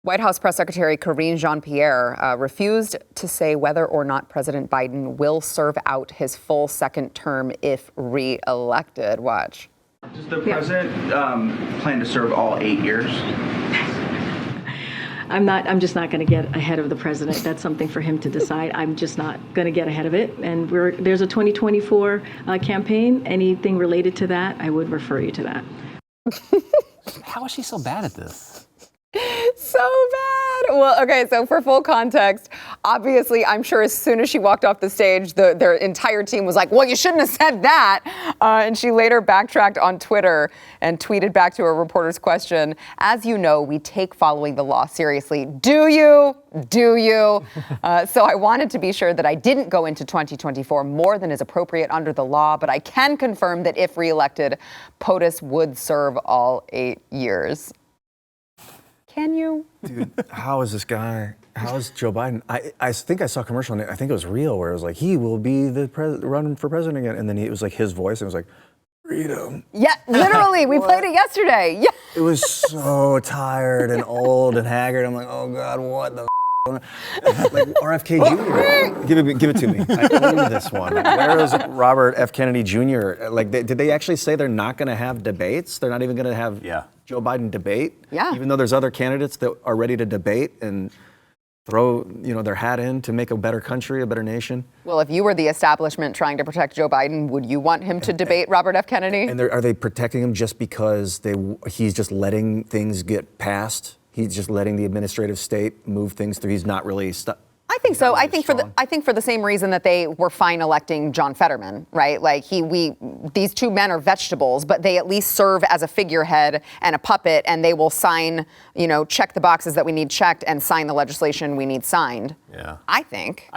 White House Press Secretary Karine Jean-Pierre refused to say whether or not President Biden will serve out his full second term if re-elected. Watch. Does the president plan to serve all 8 years? I'm just not going to get ahead of the president. That's something for him to decide. I'm just not going to get ahead of it. And there's a 2024 campaign. Anything related to that, I would refer you to that. How is she so bad at this? So bad. Well, okay, so for full context, obviously, I'm sure as soon as she walked off the stage, their entire team was like, well, you shouldn't have said that. And she later backtracked on Twitter and tweeted back to a reporter's question, as you know, we take following the law seriously. Do you? Do you? So I wanted to be sure that I didn't go into 2024 more than is appropriate under the law, but I can confirm that if reelected, POTUS would serve all 8 years. Can you? Dude, how is this guy? How is Joe Biden? I think I saw a commercial, and I think it was real, where it was like, he will be the run for president again. And then it was like his voice, and it was like, freedom. Yeah, literally. We played it yesterday. Yeah. It was so tired and old and haggard. I'm like, oh God, what the like RFK Jr. Give it to me. I own this one. Where is Robert F. Kennedy Jr.? Like, did they actually say they're not going to have debates? They're not even going to have Joe Biden debate? Yeah. Even though there's other candidates that are ready to debate and throw, their hat in to make a better country, a better nation. Well, if you were the establishment trying to protect Joe Biden, would you want him to debate Robert F. Kennedy? And are they protecting him just because he's just letting things get passed? He's just letting the administrative state move things through. He's not really I think so. I think for the same reason that they were fine electing John Fetterman, right? Like these two men are vegetables, but they at least serve as a figurehead and a puppet, and they will sign, check the boxes that we need checked and sign the legislation we need signed. Yeah. I think.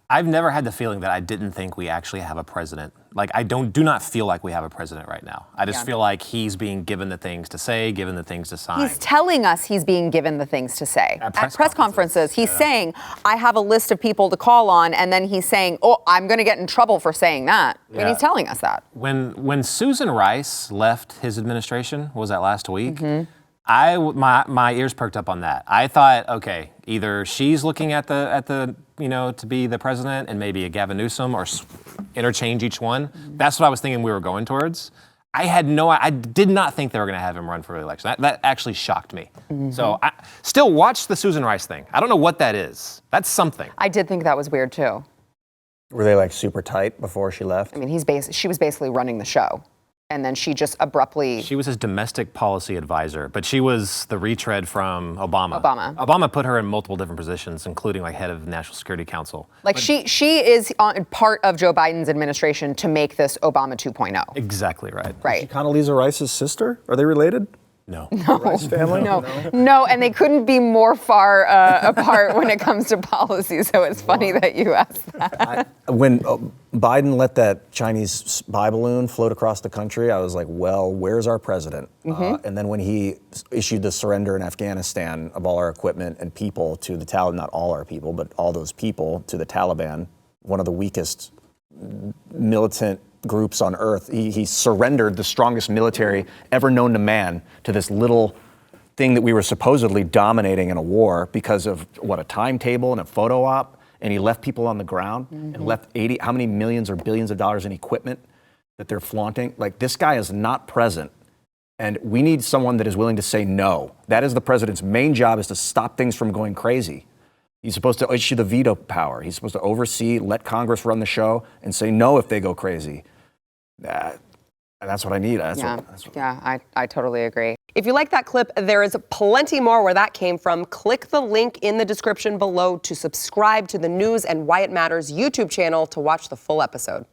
I've never had the feeling that I didn't think we actually have a president. Like, I do not feel like we have a president right now. I just feel like he's being given the things to say, given the things to sign. He's telling us he's being given the things to say. At press conferences, he's saying, I have a list of people to call on, and then he's saying, oh, I'm going to get in trouble for saying that. I mean, he's telling us that. When Susan Rice left his administration, what was that last week? Mm-hmm. My ears perked up on that. I thought, okay, either she's looking at the to be the president and maybe a Gavin Newsom or interchange each one. Mm-hmm. That's what I was thinking we were going towards. I did not think they were going to have him run for re-election. That actually shocked me. Mm-hmm. So I still watch the Susan Rice thing. I don't know what that is. That's something. I did think that was weird too. Were they like super tight before she left? I mean, she was basically running the show. And then she just abruptly... She was his domestic policy advisor, but she was the retread from Obama. Obama put her in multiple different positions, including like head of the National Security Council. Like she is part of Joe Biden's administration to make this Obama 2.0. Exactly right. Right. Is she Condoleezza Rice's sister? Are they related? No. Rice family? No, and they couldn't be more far apart when it comes to policy, so it's funny that you asked that. When Biden let that Chinese spy balloon float across the country, I was like, well, where's our president? Mm-hmm. And then when he issued the surrender in Afghanistan of all our equipment and people to the Taliban, not all our people, but all those people to the Taliban, one of the weakest militant groups on earth. He surrendered the strongest military ever known to man to this little thing that we were supposedly dominating in a war because of a timetable and a photo op, and he left people on the ground and left how many millions or billions of dollars in equipment that they're flaunting. Like, this guy is not present, and we need someone that is willing to say no. That is the president's main job, is to stop things from going crazy. He's supposed to issue the veto power. He's supposed to oversee, let Congress run the show, and say no if they go crazy. That's what I need. I totally agree. If you like that clip, there is plenty more where that came from. Click the link in the description below to subscribe to the News and Why It Matters YouTube channel to watch the full episode.